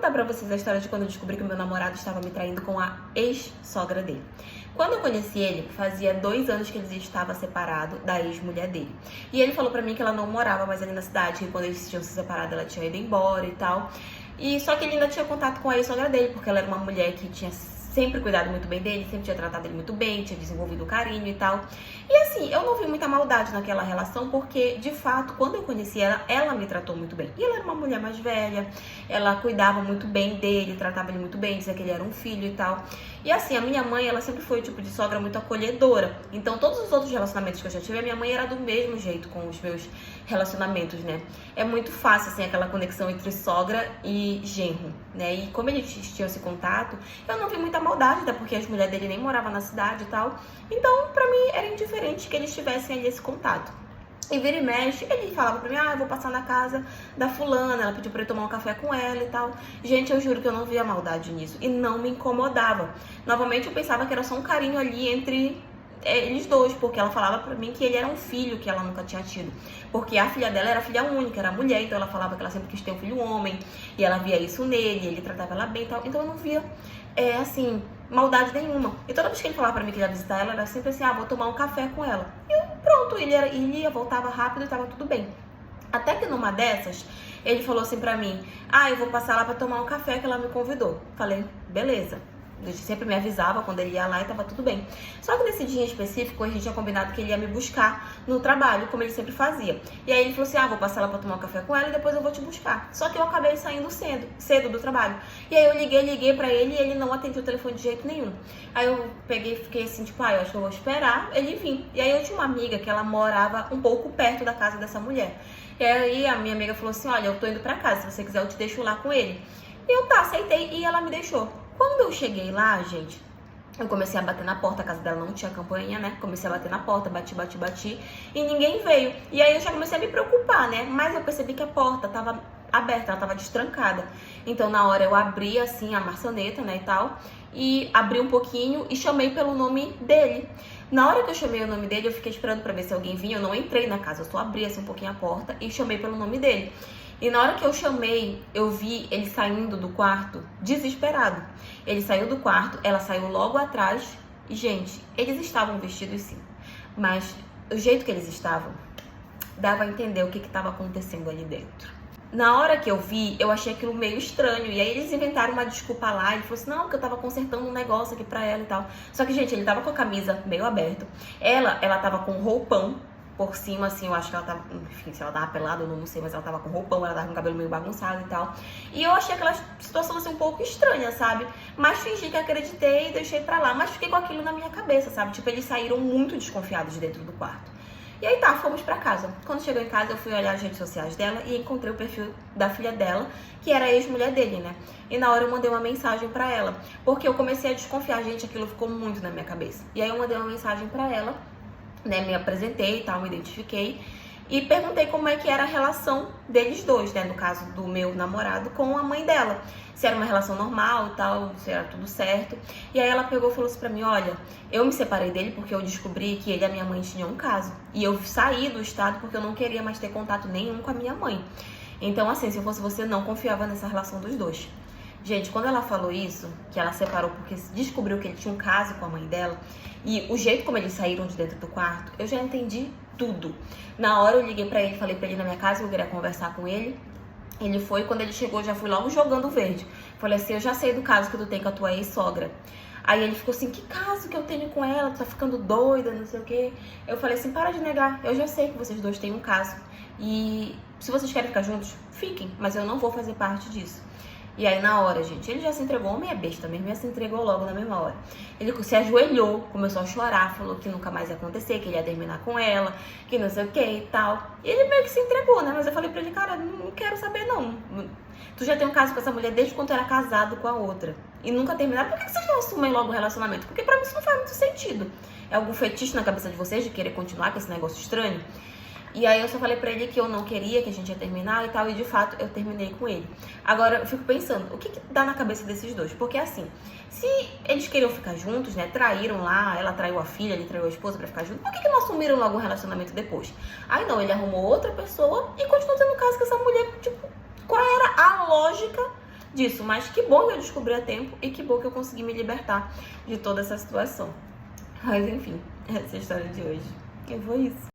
contar pra vocês a história de quando eu descobri que o meu namorado estava me traindo com a ex-sogra dele. Quando eu conheci ele, fazia 2 anos que ele estava separado da ex-mulher dele. E ele falou pra mim que ela não morava mais ali na cidade, que quando eles tinham se separado ela tinha ido embora e tal. E só que ele ainda tinha contato com a ex-sogra dele, porque ela era uma mulher que tinha sempre cuidado muito bem dele, sempre tinha tratado ele muito bem, tinha desenvolvido carinho e tal. E assim, eu não vi muita maldade naquela relação, porque de fato, quando eu conheci ela, ela me tratou muito bem. E ela era uma mulher mais velha, ela cuidava muito bem dele, tratava ele muito bem, dizia que ele era um filho e tal. E assim, a minha mãe, ela sempre foi o tipo de sogra muito acolhedora. Então, todos os outros relacionamentos que eu já tive, a minha mãe era do mesmo jeito com os meus relacionamentos, né? É muito fácil, assim, aquela conexão entre sogra e genro, né? E como eles tinham esse contato, eu não vi muita maldade, até porque as mulheres dele nem moravam na cidade e tal. Então, pra mim, era indiferente que eles tivessem ali esse contato. E vira e mexe, ele falava pra mim, eu vou passar na casa da fulana, ela pediu pra eu tomar um café com ela e tal. Gente, eu juro que eu não via maldade nisso e não me incomodava. Novamente, eu pensava que era só um carinho ali entre eles dois, porque ela falava pra mim que ele era um filho que ela nunca tinha tido. Porque a filha dela era filha única, era mulher, então ela falava que ela sempre quis ter um filho homem, e ela via isso nele, ele tratava ela bem e tal. Então eu não via, assim, maldade nenhuma. E toda vez que ele falava pra mim que ia visitar ela, era sempre assim, vou tomar um café com ela. E eu, pronto, ele ia, voltava rápido e tava tudo bem. Até que numa dessas, ele falou assim pra mim, eu vou passar lá pra tomar um café que ela me convidou. Falei, beleza. Ele sempre me avisava quando ele ia lá e tava tudo bem. Só que nesse dia em específico, a gente tinha combinado que ele ia me buscar no trabalho, como ele sempre fazia. E aí ele falou assim, vou passar lá pra tomar um café com ela e depois eu vou te buscar. Só que eu acabei saindo cedo do trabalho. E aí eu liguei pra ele e ele não atendeu o telefone de jeito nenhum. Aí eu fiquei assim, tipo, eu acho que eu vou esperar ele vir. E aí eu tinha uma amiga que ela morava um pouco perto da casa dessa mulher. E aí a minha amiga falou assim, olha, eu tô indo pra casa, se você quiser eu te deixo lá com ele. E eu, aceitei e ela me deixou. Quando eu cheguei lá, gente, eu comecei a bater na porta, a casa dela não tinha campainha, né? Comecei a bater na porta, bati, e ninguém veio. E aí eu já comecei a me preocupar, né? Mas eu percebi que a porta tava aberta, ela tava destrancada. Então, na hora eu abri, assim, a maçaneta, né, e tal, e abri um pouquinho e chamei pelo nome dele. Na hora que eu chamei o nome dele, eu fiquei esperando pra ver se alguém vinha. Eu não entrei na casa, eu só abri, assim, um pouquinho a porta e chamei pelo nome dele. E na hora que eu chamei, eu vi ele saindo do quarto, desesperado. Ele saiu do quarto, ela saiu logo atrás. E, gente, eles estavam vestidos sim. Mas o jeito que eles estavam, dava a entender o que estava acontecendo ali dentro. Na hora que eu vi, eu achei aquilo meio estranho. E aí eles inventaram uma desculpa lá. Ele falou assim, não, que eu tava consertando um negócio aqui pra ela e tal. Só que, gente, ele tava com a camisa meio aberta. Ela tava com um roupão por cima, assim, eu acho que ela tava, enfim, se ela tava pelada, eu não sei, mas ela tava com roupão, ela tava com o cabelo meio bagunçado e tal. E eu achei aquela situação, assim, um pouco estranha, sabe? Mas fingi que acreditei e deixei pra lá. Mas fiquei com aquilo na minha cabeça, sabe? Tipo, eles saíram muito desconfiados de dentro do quarto. E aí fomos pra casa. Quando chegou em casa, eu fui olhar as redes sociais dela e encontrei o perfil da filha dela, que era a ex-mulher dele, né? E na hora eu mandei uma mensagem pra ela, porque eu comecei a desconfiar, gente, aquilo ficou muito na minha cabeça. E aí eu mandei uma mensagem pra ela, né, me apresentei e tal, me identifiquei e perguntei como é que era a relação deles dois, né, no caso do meu namorado com a mãe dela, se era uma relação normal e tal, se era tudo certo. E aí ela pegou e falou assim pra mim, olha, eu me separei dele porque eu descobri que ele e a minha mãe tinham um caso, e eu saí do estado porque eu não queria mais ter contato nenhum com a minha mãe. Então, assim, se eu fosse você, não confiava nessa relação dos dois. Gente, quando ela falou isso, que ela separou porque descobriu que ele tinha um caso com a mãe dela, e o jeito como eles saíram de dentro do quarto, eu já entendi tudo. Na hora eu liguei pra ele, falei pra ele na minha casa que eu queria conversar com ele. Ele foi, quando ele chegou, já fui logo jogando verde. Falei assim, eu já sei do caso que tu tem com a tua ex-sogra. Aí ele ficou assim, que caso que eu tenho com ela? Tu tá ficando doida, não sei o quê. Eu falei assim, para de negar, eu já sei que vocês dois têm um caso. E se vocês querem ficar juntos, fiquem, mas eu não vou fazer parte disso. E aí na hora, gente, ele já se entregou, homem é besta mesmo, já se entregou logo na mesma hora. Ele se ajoelhou, começou a chorar, falou que nunca mais ia acontecer, que ele ia terminar com ela, que não sei o que e tal. E ele meio que se entregou, né? Mas eu falei pra ele, cara, não quero saber não. Tu já tem um caso com essa mulher desde quando tu era casado com a outra. E nunca terminaram, por que vocês não assumem logo o relacionamento? Porque pra mim isso não faz muito sentido. É algum fetiche na cabeça de vocês de querer continuar com esse negócio estranho? E aí eu só falei pra ele que eu não queria, que a gente ia terminar e tal, e de fato eu terminei com ele. Agora eu fico pensando, o que dá na cabeça desses dois? Porque assim, se eles queriam ficar juntos, né, traíram lá, ela traiu a filha, ele traiu a esposa pra ficar junto, por que não assumiram logo um relacionamento depois? Aí não, ele arrumou outra pessoa e continuou tendo caso com essa mulher, tipo, qual era a lógica disso. Mas que bom que eu descobri a tempo e que bom que eu consegui me libertar de toda essa situação. Mas enfim, essa é a história de hoje. E foi isso.